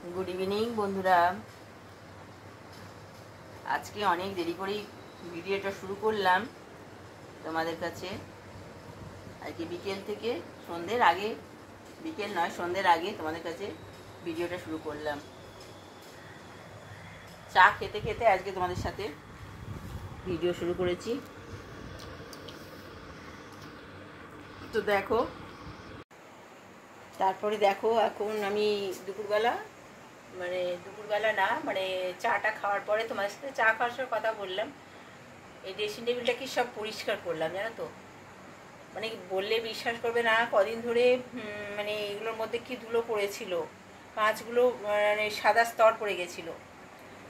Good evening বন্ধুরা। আজকে অনেক দেরি করেই ভিডিওটা শুরু করলাম তোমাদের কাছে। আজকে বিকেল থেকে সন্ধ্যের আগে, বিকেল নয় সন্ধ্যের আগে তোমাদের কাছে ভিডিওটা শুরু করলাম। চা খেতে খেতে আজকে তোমাদের সাথে ভিডিও শুরু করেছি। তো দেখো, তারপরে দেখো এখন আমি দুপুরবেলা না চাটা খাওয়ার পরে তোমাদের সাথে চা খাওয়ার সময় কথা বললাম, এই ড্রেসিং টেবিলটা কি সব পরিষ্কার করলাম জানো তো। বললে বিশ্বাস করবে না, কদিন ধরে এগুলোর মধ্যে কি ধুলো পড়েছিল, কাঁচগুলো সাদা স্তর পড়ে গেছিলো।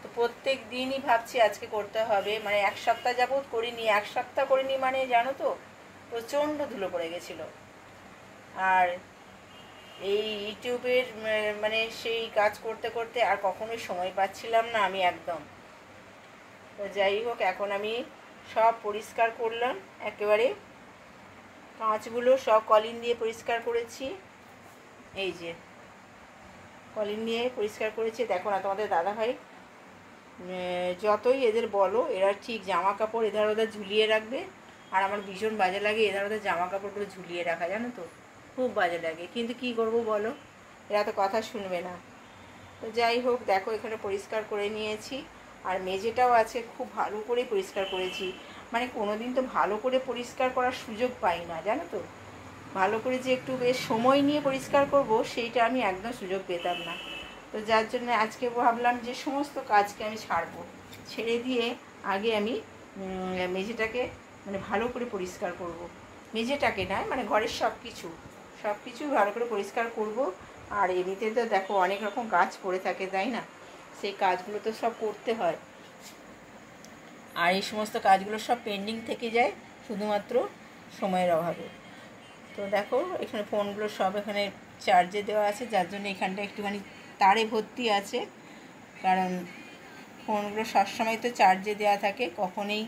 তো প্রত্যেক দিনই ভাবছি আজকে করতে হবে, এক সপ্তাহ যাবৎ করিনি, জানো তো প্রচণ্ড ধুলো পড়ে গেছিলো। আর এই ইউটিউবের সেই কাজ করতে করতে আর কখনোই সময় পাচ্ছিলাম না আমি একদম। তো যাই হোক, এখন আমি সব পরিষ্কার করলাম, একেবারে কাঁচগুলো সব কলিন দিয়ে পরিষ্কার করেছি। এই যে কলিন দিয়ে পরিষ্কার করেছি। দেখো না, তোমাদের দাদাভাই যতই এদের বলো, এরা ঠিক জামা কাপড় এধার ওধার ঝুলিয়ে রাখবে। আর আমার ভীষণ বাজে লাগে এধার ওধার জামা কাপড়গুলো ঝুলিয়ে রাখা, জানো তো, খুব বাজে লাগে। কিন্তু কি করব বলো, এরা তো কথা শুনবে না। তো যাই হোক, দেখো এখানে পরিষ্কার করে নিয়েছি। আর মেঝেটাও আছে, খুব ভালো করে পরিষ্কার করেছি। কোনো দিন তো ভালো করে পরিষ্কার করার সুযোগ পাই না, জানো তো। ভালো করে যে একটু বেশ সময় নিয়ে পরিষ্কার করব, সেইটা আমি একদম সুযোগ পেতাম না। তো যার জন্য আজকে ভাবলাম যে সমস্ত কাজকে আমি ছাড়বো, ছেড়ে দিয়ে আগে আমি মেঝেটাকে ভালো করে পরিষ্কার করব। মেঝেটাকে নয়, ঘরের সব কিছু ভালো করে পরিষ্কার করব। আর এমনিতে তো দেখো অনেক রকম কাজ পড়ে থাকে, তাই না? সেই কাজগুলো তো সব করতে হয়। আর এই সমস্ত কাজগুলো সব পেন্ডিং থেকে যায় শুধুমাত্র সময়ের অভাবে। তো দেখো এখানে ফোনগুলো সব এখানে চার্জে দেওয়া আছে, যার জন্য এখানটা একটুখানি তারে ভর্তি আছে। কারণ ফোনগুলো সবসময় তো চার্জে দেওয়া থাকে, কখনোই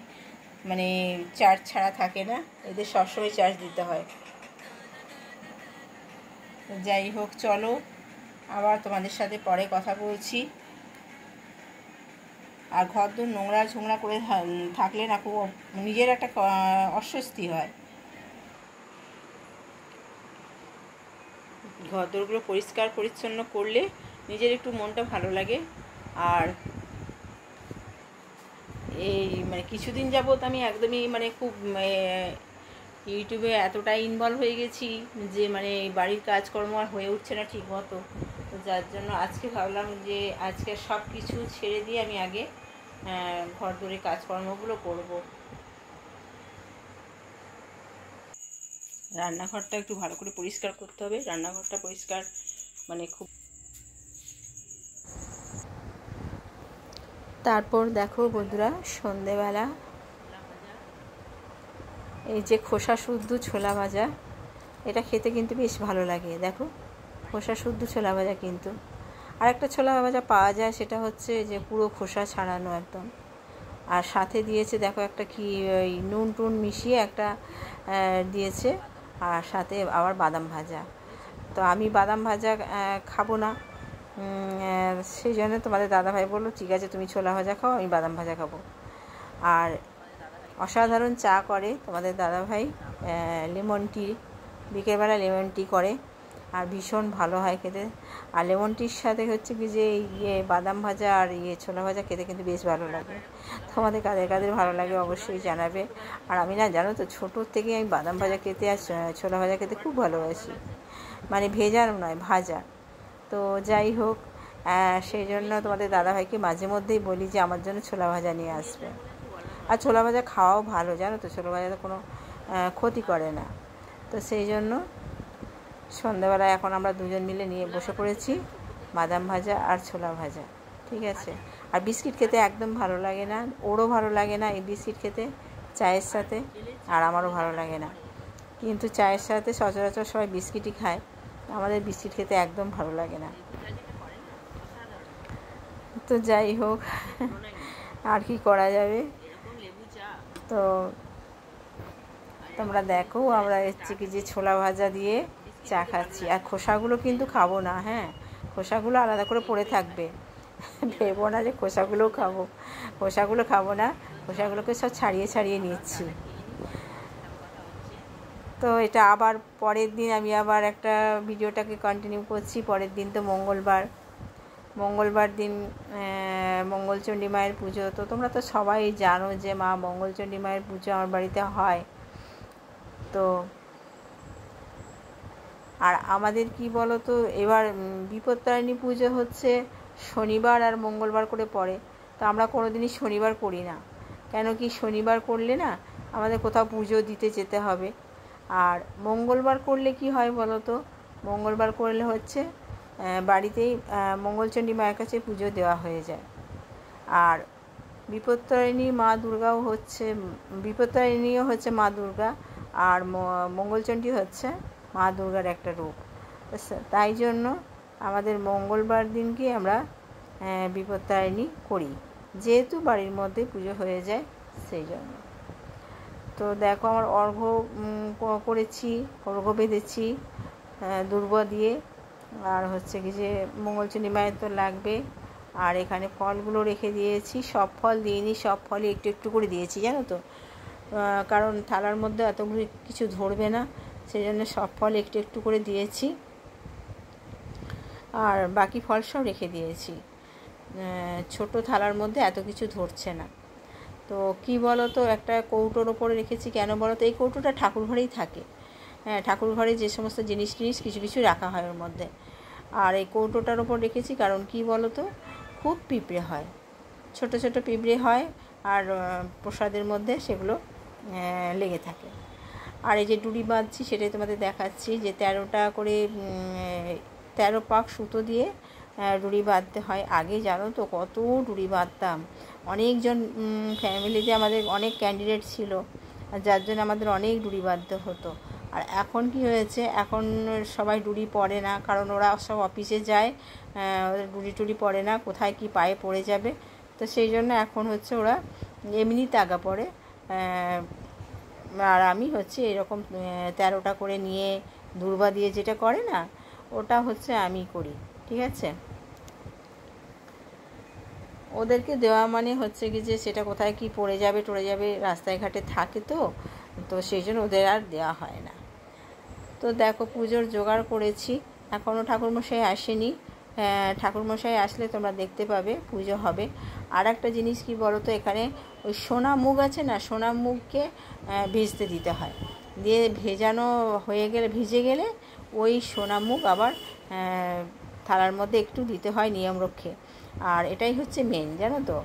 চার্জ ছাড়া থাকে না, এদের সবসময় চার্জ দিতে হয়। যাই হোক, চলো আবার তোমাদের সাথে পরে কথা বলছি। আর ঘর দূর নোংরা ঝোংরা করে থাকলে না, খুব নিজের একটা অস্বস্তি হয়। ঘর দোরগুলো পরিষ্কার পরিচ্ছন্ন করলে নিজের একটু মনটা ভালো লাগে। আর এই কিছুদিন যাবৎ আমি একদমই খুব ইউটিউবে এতটাই ইনভলভ হয়ে গেছি যে বাড়ির কাজকর্ম আর হয়ে উঠছে না ঠিক মতো। তো যার জন্য আজকে ভাবলাম যে আজকে সব কিছু ছেড়ে দিয়ে আমি আগে ঘর দোরে কাজকর্মগুলো করব। রান্নাঘরটা একটু ভালো করে পরিষ্কার করতে হবে। রান্নাঘরটা পরিষ্কার খুব। তারপর দেখো বন্ধুরা, সন্ধেবেলা এই যে খোসা শুদ্ধ ছোলা ভাজা, এটা খেতে কিন্তু বেশ ভালো লাগে। দেখো খোসা শুদ্ধ ছোলা ভাজা, কিন্তু আরেকটা ছোলা ভাজা পাওয়া যায়, সেটা হচ্ছে যে পুরো খোসা ছাড়ানো একদম। আর সাথে দিয়েছে দেখো একটা কি ওই নুন টুন মিশিয়ে একটা দিয়েছে, আর সাথে আবার বাদাম ভাজা। তো আমি বাদাম ভাজা খাবো না, সেই জন্য তোমাদের দাদাভাই বললো ঠিক আছে তুমি ছোলা ভাজা খাও, আমি বাদাম ভাজা খাবো। আর অসাধারণ চা করে তোমাদের দাদাভাই, লেমন টি, বিকেলবেলা লেমন টি করে, আর ভীষণ ভালো হয় খেতে। আর লেমন টির সাথে হচ্ছে কি যে বাদাম ভাজা আর ছোলা ভাজা খেতে কিন্তু বেশ ভালো লাগে। তোমাদের কাদের কাদের ভালো লাগে অবশ্যই জানাবে। আর আমি না, জানো তো, ছোটোর থেকে আমি বাদাম ভাজা খেতে আর ছোলা ভাজা খেতে খুব ভালোবাসি, ভেজানো নয়, ভাজা। তো যাই হোক, সেই জন্য তোমাদের দাদাভাইকে মাঝে মধ্যেই বলি যে আমার জন্য ছোলা ভাজা নিয়ে আসবে। আর ছোলা ভাজা খাওয়াও ভালো, জানো তো, ছোলা ভাজা তো কোনো ক্ষতি করে না। তো সেই জন্য সন্ধ্যাবেলায় এখন আমরা দুজন মিলে নিয়ে বসে পড়েছি বাদাম ভাজা আর ছোলা ভাজা, ঠিক আছে। আর বিস্কিট খেতে একদম ভালো লাগে না, ওরও ভালো লাগে না এই বিস্কিট খেতে চায়ের সাথে, আর আমারও ভালো লাগে না। কিন্তু চায়ের সাথে সচরাচর সবাই বিস্কিটই খায়, আমাদের বিস্কিট খেতে একদম ভালো লাগে না। তো যাই হোক, আর কি করা যাবে। তো তোমরা দেখো, আমরা হচ্ছে কি যে ছোলা ভাজা দিয়ে চা খাচ্ছি। আর খোসাগুলো কিন্তু খাবো না, হ্যাঁ, খোসাগুলো আলাদা করে পড়ে থাকবে, ভেবো না যে খোসাগুলোও খাবো, খোসাগুলো খাবো না, খোসাগুলোকে সব ছাড়িয়ে ছাড়িয়ে নিচ্ছি। তো এটা আবার পরের দিন আমি আবার একটা ভিডিওটাকে কন্টিনিউ করছি। পরের দিন তো মঙ্গলবার দিন মঙ্গলচণ্ডী মায়ের পুজো। তো তোমরা তো সবাই জানো যে মা মঙ্গলচণ্ডী মায়ের পুজো আমার বাড়িতে হয়। তো আর আমাদের কি বলো তো, এবার বিপত্তারিণী পুজো হচ্ছে শনিবার আর মঙ্গলবার করে পড়ে। তো আমরা কোনো দিনই শনিবার করি না, কেন কি শনিবার করলে না আমাদের কোথাও পুজো দিতে যেতে হবে। আর মঙ্গলবার করলে কি হয় বলো তো, মঙ্গলবার করলে হচ্ছে বাড়িতেই মঙ্গলচণ্ডী মায়ের কাছে পুজো দেওয়া হয়ে যায়। আর বিপত্তারিণী মা দুর্গাও হচ্ছে, বিপত্তারিণীও হচ্ছে মা দুর্গা, আর মঙ্গলচণ্ডী হচ্ছে মা দুর্গার একটা রূপ। তাই জন্য আমাদের মঙ্গলবার দিনকে আমরা বিপত্তারিণী করি, যেহেতু বাড়ির মধ্যে পুজো হয়ে যায় সেই জন্য। তো দেখো আমার অর্ঘ্য করেছি, অর্ঘ্য বেঁধেছি দুর্বা দিয়ে, আর হচ্ছে কি যে মঙ্গলচণ্ডী মায়ের তো লাগবে। আর এখানে ফলগুলো রেখে দিয়েছি, সব ফল দিইনি, সব ফলই একটু একটু করে দিয়েছি জানো তো, কারণ থালার মধ্যে এতগুলো কিছু ধরবে না, সেই জন্য সব ফল একটু একটু করে দিয়েছি, আর বাকি ফল সব রেখে দিয়েছি। ছোট থালার মধ্যে এত কিছু ধরছে না। তো কি বলো তো, একটা কৌটোর ওপরে রেখেছি, কেন বলো তো, এই কৌটোটা ঠাকুর ঘরেই থাকে। হ্যাঁ, ঠাকুর ঘরে যে সমস্ত জিনিস কিছু কিছু রাখা হয় ওর মধ্যে। আর এই কৌটোটার ওপর রেখেছি কারণ কি বলো তো, খুব পিঁপড়ে হয়, ছোট ছোট পিঁপড়ে হয়, আর প্রসাদের মধ্যে সেগুলো লেগে থাকে। আর এই যে ডুরি বাঁধছি সেটাই তোমাদের দেখাচ্ছি, যে 13টা করে 13 পাক সুতো দিয়ে ডুরি বাঁধতে হয়। আগে জানো তো কত ডুরি বাঁধতাম, অনেকজন ফ্যামিলিতে আমাদের অনেক ক্যান্ডিডেট ছিল, যার জন্য আমাদের অনেক ডুরি বাঁধতে হতো। আর এখন কি হয়েছে, এখন সবাই ডুরি পরে না, কারণ ওরা সব অফিসে যায়, ওদের ডুরি টুরি পরে না, কোথায় কি পায়ে পড়ে যাবে। তো সেই জন্য এখন হচ্ছে ওরা এমনি তাগা পরে। আর আমি হচ্ছে এরকম 13টা করে নিয়ে দুর্বা দিয়ে যেটা করে না, ওটা হচ্ছে আমি করি, ঠিক আছে। ওদেরকে দেওয়া মানে হচ্ছে কি যে সেটা কোথায় কি পড়ে যাবে টড়ে যাবে, রাস্তায় ঘাটে থাকে, তো সেই জন্য ওদের আর দেওয়া হয় না। তো দেখো পুজোর জোগাড় করেছি, এখনও ঠাকুরমশাই আসেনি, ঠাকুরমশাই আসলে তোমরা দেখতে পাবে পুজো হবে। আর একটা জিনিস কি বলো তো, এখানে ওই সোনা মুগ আছে না, সোনা মুগকে ভিজতে দিতে হয়, দিয়ে ভেজানো হয়ে গেলে, ভিজে গেলে ওই সোনা মুগ আবার থালার মধ্যে একটু দিতে হয় নিয়ম রক্ষে। আর এটাই হচ্ছে মেন, জানো তো,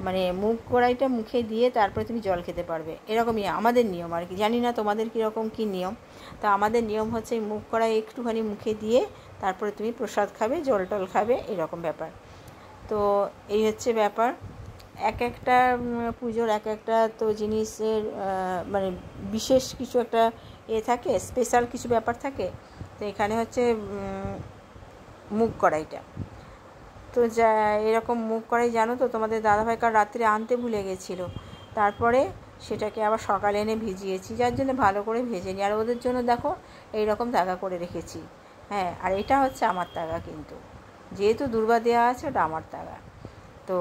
মানে মুগ কড়াইটা মুখে দিয়ে তারপরে তুমি জল খেতে পারবে, এরকমই আমাদের নিয়ম আর কি। জানি না তোমাদের কীরকম কী নিয়ম। তো আমাদের নিয়ম হচ্ছে মুগ কড়াই একটুখানি মুখে দিয়ে তারপরে তুমি প্রসাদ খাবে, জল টল খাবে, এরকম ব্যাপার। তো এই হচ্ছে ব্যাপার। এক একটা পুজোর এক একটা তো জিনিসের মানে বিশেষ কিছু একটা থাকে, স্পেশাল কিছু ব্যাপার থাকে। তো এখানে হচ্ছে মুগ কড়াইটা, তো যা এরকম মুগ কড়াই জানো তো, তোমাদের দাদাভাই কাল রাত্রে আনতে ভুলে গেছিলো, তারপরে সেটাকে আবার সকালে এনে ভিজিয়েছি, যার জন্য ভালো করে ভেজে নিই। আর ওদের জন্য দেখো এইরকম তাগা করে রেখেছি। হ্যাঁ, আর এটা হচ্ছে আমার তাগা, কিন্তু যেহেতু দুর্বা দেওয়া আছে ওটা আমার তাগা। তো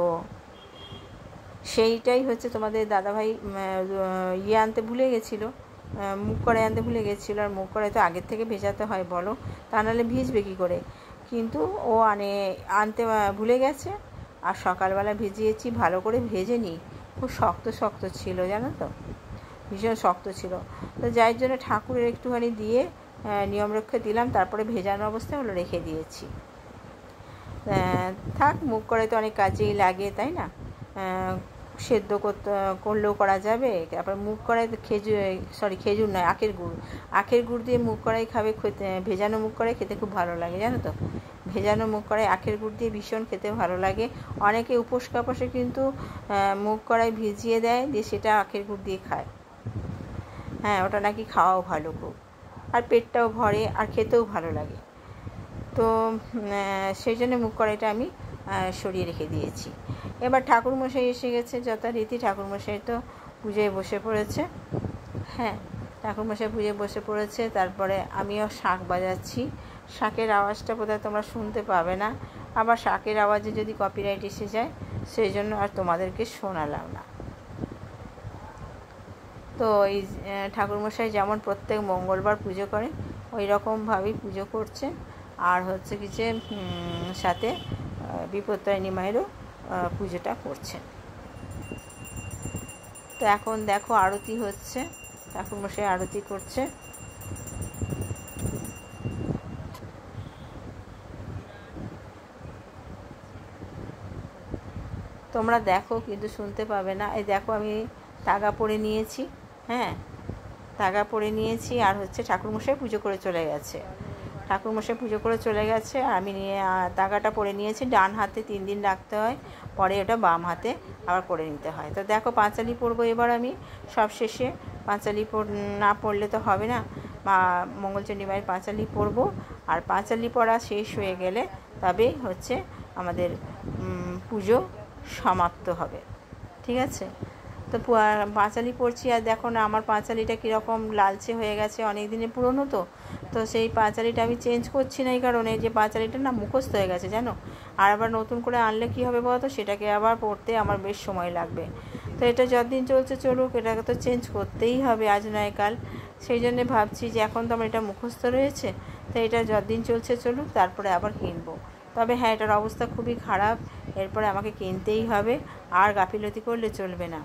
সেইটাই হচ্ছে তোমাদের দাদাভাই আনতে ভুলে গেছিলো, মুগ কড়াই আনতে ভুলে গেছিলো। আর মুগ কড়াই তো আগের থেকে ভেজাতে হয় বলো, তা নাহলে ভিজবে কী করে। কিন্তু ও আনতে ভুলে গেছে, আর সকালবেলা ভিজিয়েছি, ভালো করে ভেজে নিই। খুব শক্ত শক্ত ছিল জানো তো, ভীষণ শক্ত ছিল। তো যার জন্য ঠাকুরের একটুখানি দিয়ে নিয়ম রক্ষে দিলাম, তারপরে ভেজানো অবস্থায় ওগুলো রেখে দিয়েছি। থাক, মুগ কড়াই তো অনেক কাজেই লাগে, তাই না, সেদ্ধ করলেও করা যাবে। তারপর মুগ কড়াই খেজুর নয়, আখের গুড় দিয়ে মুগ কড়াই খাবে, ভেজানো মুগ কড়াই খেতে খুব ভালো লাগে জানো তো। ভেজানো মুগ কড়াই আখের গুড় দিয়ে ভীষণ খেতে ভালো লাগে। অনেকে উপোস কাপাসে কিন্তু মুগ কড়াই ভিজিয়ে দেয়, দিয়ে সেটা আখের গুড় দিয়ে খায়। হ্যাঁ, ওটা নাকি খাওয়াও ভালো খুব, আর পেটটাও ভরে, আর খেতেও ভালো লাগে। তো সেই জন্য মুগ কড়াইটা আমি সরিয়ে রেখে দিয়েছি। এবার ঠাকুরমশাই এসে গেছে, যথারীতি ঠাকুরমশাই তো পুজোয় বসে পড়েছে। হ্যাঁ, ঠাকুরমশাই পুজোয় বসে পড়েছে। তারপরে আমিও শাঁখ বাজাচ্ছি। শাঁখের আওয়াজটা বোধহয় তোমরা শুনতে পাবে না, আবার শাঁখের আওয়াজে যদি কপিরাইট এসে যায় সেই জন্য আর তোমাদেরকে শোনালাম না। তো এই ঠাকুরমশাই যেমন প্রত্যেক মঙ্গলবার পুজো করেন ওই রকমভাবেই পুজো করছেন। আর হচ্ছে কি যে সাথে বিপত্তারিণী মায়েরও পুজোটা করছেন। তো এখন দেখো আরতি হচ্ছে, ঠাকুরমশাই আরতি করছে। তোমরা দেখো কিন্তু শুনতে পাবে না। এই দেখো আমি তাগা পরে নিয়েছি, হ্যাঁ তাগা পরে নিয়েছি। আর হচ্ছে ঠাকুরমশাই পুজো করে চলে গেছে, ঠাকুরমশাই পুজো করে চলে গেছে। আমি নিয়ে তাগাটা পরে নিয়েছি। ডান হাতে 3 দিন রাখতে হয়, পরে ওটা বাম হাতে আবার পরে নিতে হয়। তো দেখো পাঁচালি পরবো এবার আমি সব শেষে। পাঁচালি না পড়লে তো হবে না, মঙ্গলচণ্ডী মায়ের পাঁচালি পরবো। আর পাঁচালি পড়া শেষ হয়ে গেলে তবেই হচ্ছে আমাদের পুজো সমাপ্ত হবে, ঠিক আছে। তো পাঁচালি পড়ছি। আর দেখো না আমার পাঁচালিটা কীরকম লালচে হয়ে গেছে, অনেক দিনের পুরনো। তো সেই পাঁচালিটা আমি চেঞ্জ করছি না এই কারণে যে পাঁচালিটা না মুখস্থ হয়ে গেছে জানো। আর আবার নতুন করে আনলে কী হবে বলো তো, সেটাকে আবার পড়তে আমার বেশ সময় লাগবে। তো এটা যতদিন চলছে চলুক, এটাকে তো চেঞ্জ করতেই হবে আজ নয় কাল। সেই জন্যে ভাবছি যে এখন তো আমার এটা মুখস্থ রয়েছে, তো এটা যতদিন চলছে চলুক, তারপরে আবার কিনবো। তবে হ্যাঁ, এটার অবস্থা খুবই খারাপ, এরপরে আমাকে কিনতেই হবে, আর গাফিলতি করলে চলবে না।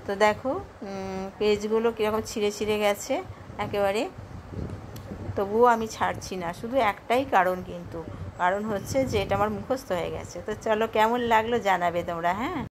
তো দেখো পেজগুলো কীরকম ছিঁড়ে ছিঁড়ে গেছে একেবারে, তবুও আমি ছাড়ছি না। শুধু একটাই কারণ, কিন্তু কারণ হচ্ছে যে এটা আমার মুখস্থ হয়ে গেছে। তো চলো কেমন লাগলো জানাবে তোমরা, হ্যাঁ।